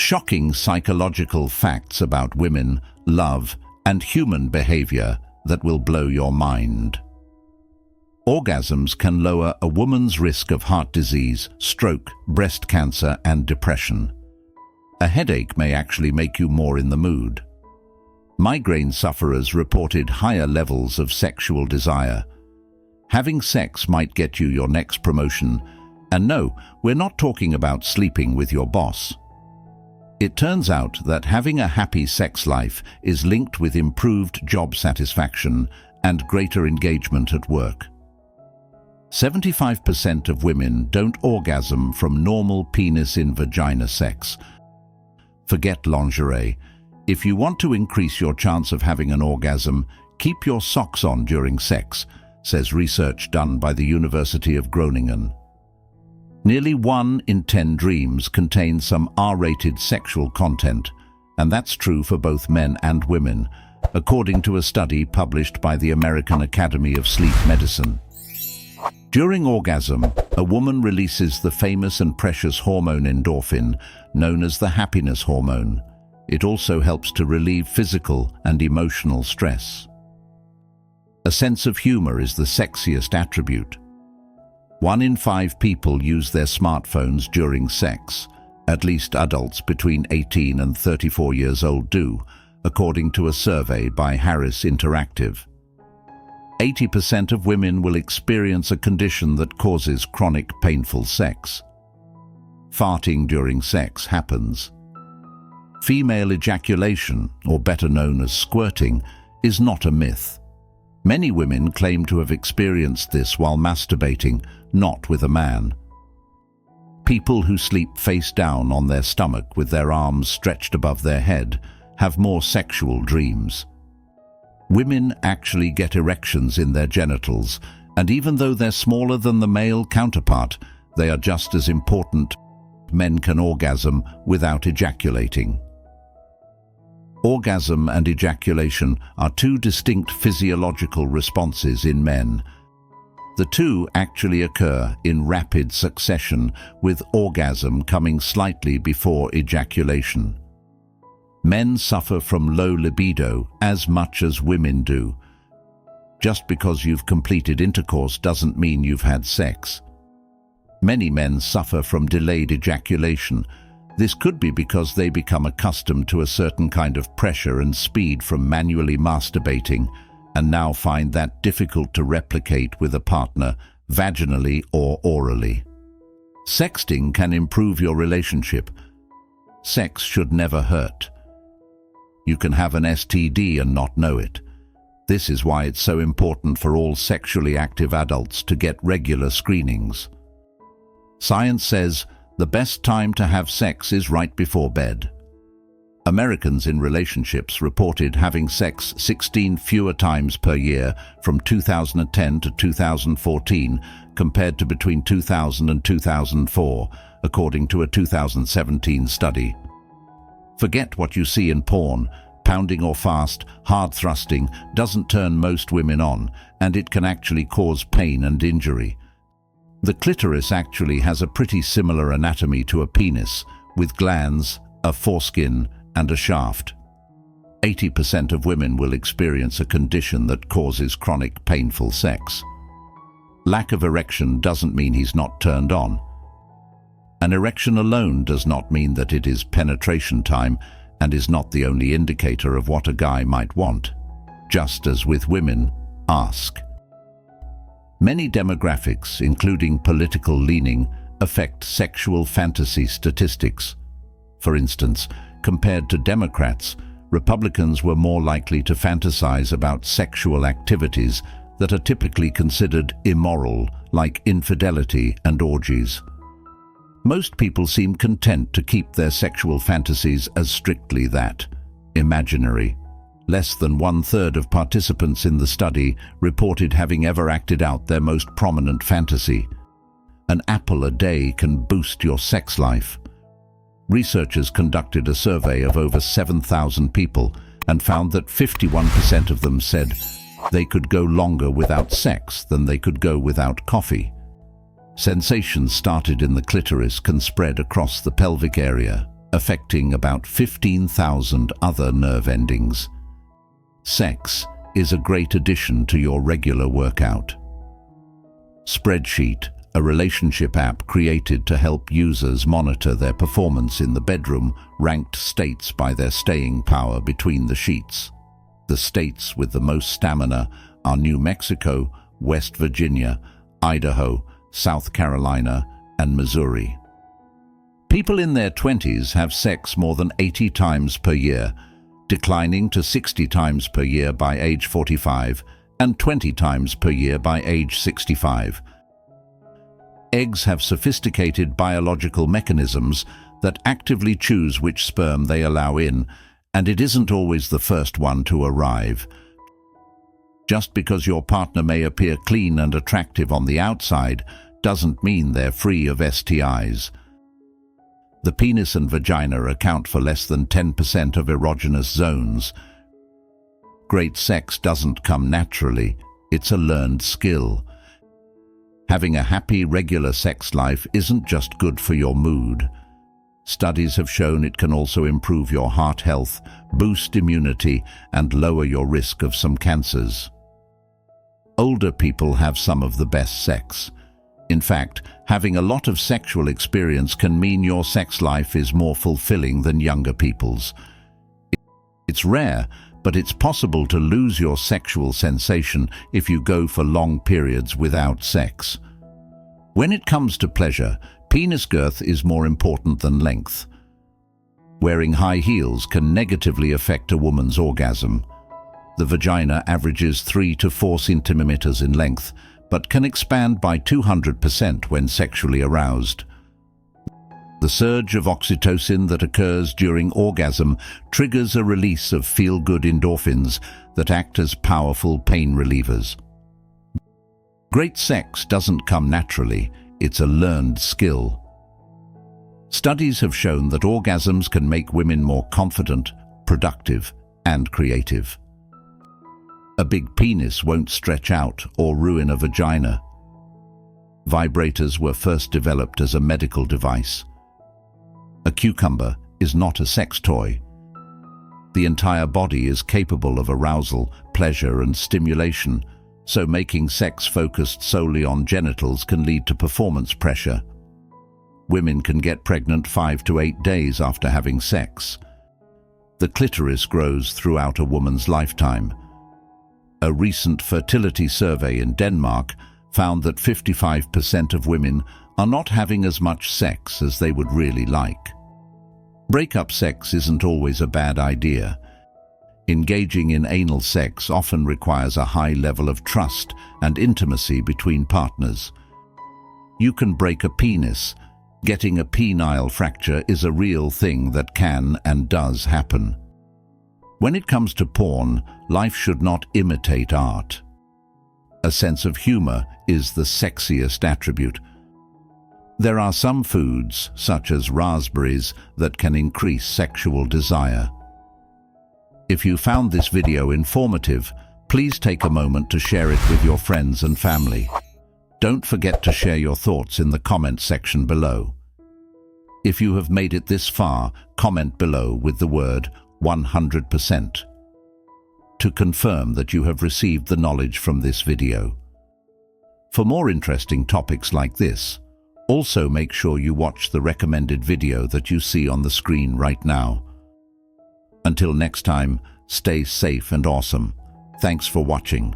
shocking psychological facts about women, love, and human behavior that will blow your mind. Orgasms can lower a woman's risk of heart disease, stroke, breast cancer, and depression. A headache may actually make you more in the mood. Migraine sufferers reported higher levels of sexual desire. Having sex might get you your next promotion, and no, we're not talking about sleeping with your boss. It turns out that having a happy sex life is linked with improved job satisfaction and greater engagement at work. 75% of women don't orgasm from normal penis-in-vagina sex. Forget lingerie. If you want to increase your chance of having an orgasm, keep your socks on during sex, says research done by the University of Groningen. Nearly 1 in 10 dreams contain some R-rated sexual content, and that's true for both men and women, according to a study published by the American Academy of Sleep Medicine. During orgasm, a woman releases the famous and precious hormone endorphin, known as the happiness hormone. It also helps to relieve physical and emotional stress. A sense of humor is the sexiest attribute. 1 in 5 people use their smartphones during sex. At least adults between 18 and 34 years old do, according to a survey by Harris Interactive. 80% of women will experience a condition that causes chronic painful sex. Farting during sex happens. Female ejaculation, or better known as squirting, is not a myth. Many women claim to have experienced this while masturbating, not with a man. People who sleep face down on their stomach with their arms stretched above their head have more sexual dreams. Women actually get erections in their genitals, and even though they're smaller than the male counterpart, they are just as important. Men can orgasm without ejaculating. Orgasm and ejaculation are 2 distinct physiological responses in men. The 2 actually occur in rapid succession, with orgasm coming slightly before ejaculation. Men suffer from low libido as much as women do. Just because you've completed intercourse doesn't mean you've had sex. Many men suffer from delayed ejaculation. This could be because they become accustomed to a certain kind of pressure and speed from manually masturbating, and now find that difficult to replicate with a partner, vaginally or orally. Sexting can improve your relationship. Sex should never hurt. You can have an STD and not know it. This is why it's so important for all sexually active adults to get regular screenings. Science says the best time to have sex is right before bed. Americans in relationships reported having sex 16 fewer times per year from 2010 to 2014 compared to between 2000 and 2004, according to a 2017 study. Forget what you see in porn. Pounding or fast, hard thrusting doesn't turn most women on, and it can actually cause pain and injury. The clitoris actually has a pretty similar anatomy to a penis, with glands, a foreskin, and a shaft. 80% of women will experience a condition that causes chronic painful sex. Lack of erection doesn't mean he's not turned on. An erection alone does not mean that it is penetration time, and is not the only indicator of what a guy might want. Just as with women, ask. Many demographics, including political leaning, affect sexual fantasy statistics. For instance, compared to Democrats, Republicans were more likely to fantasize about sexual activities that are typically considered immoral, like infidelity and orgies. Most people seem content to keep their sexual fantasies as strictly that, imaginary. Less than 1/3 of participants in the study reported having ever acted out their most prominent fantasy. An apple a day can boost your sex life. Researchers conducted a survey of over 7,000 people and found that 51% of them said they could go longer without sex than they could go without coffee. Sensations started in the clitoris can spread across the pelvic area, affecting about 15,000 other nerve endings. Sex is a great addition to your regular workout. Spreadsheet, a relationship app created to help users monitor their performance in the bedroom, ranked states by their staying power between the sheets. The states with the most stamina are New Mexico, West Virginia, Idaho, South Carolina, and Missouri. People in their 20s have sex more than 80 times per year, declining to 60 times per year by age 45 and 20 times per year by age 65. Eggs have sophisticated biological mechanisms that actively choose which sperm they allow in, and it isn't always the first one to arrive. Just because your partner may appear clean and attractive on the outside doesn't mean they're free of STIs. The penis and vagina account for less than 10% of erogenous zones. Great sex doesn't come naturally, it's a learned skill. Having a happy, regular sex life isn't just good for your mood. Studies have shown it can also improve your heart health, boost immunity, and lower your risk of some cancers. Older people have some of the best sex. In fact, having a lot of sexual experience can mean your sex life is more fulfilling than younger people's. It's rare, but it's possible to lose your sexual sensation if you go for long periods without sex. When it comes to pleasure, penis girth is more important than length. Wearing high heels can negatively affect a woman's orgasm. The vagina averages 3 to 4 centimeters in length, but can expand by 200% when sexually aroused. The surge of oxytocin that occurs during orgasm triggers a release of feel-good endorphins that act as powerful pain relievers. Great sex doesn't come naturally, it's a learned skill. Studies have shown that orgasms can make women more confident, productive, and creative. A big penis won't stretch out or ruin a vagina. Vibrators were first developed as a medical device. A cucumber is not a sex toy. The entire body is capable of arousal, pleasure, and stimulation, so making sex focused solely on genitals can lead to performance pressure. Women can get pregnant 5 to 8 days after having sex. The clitoris grows throughout a woman's lifetime. A recent fertility survey in Denmark found that 55% of women are not having as much sex as they would really like. Breakup sex isn't always a bad idea. Engaging in anal sex often requires a high level of trust and intimacy between partners. You can break a penis. Getting a penile fracture is a real thing that can and does happen. When it comes to porn, life should not imitate art. A sense of humor is the sexiest attribute. There are some foods, such as raspberries, that can increase sexual desire. If you found this video informative, please take a moment to share it with your friends and family. Don't forget to share your thoughts in the comment section below. If you have made it this far, comment below with the word 100% to confirm that you have received the knowledge from this video. For more interesting topics like this, also make sure you watch the recommended video that you see on the screen right now. Until next time, stay safe and awesome. Thanks for watching.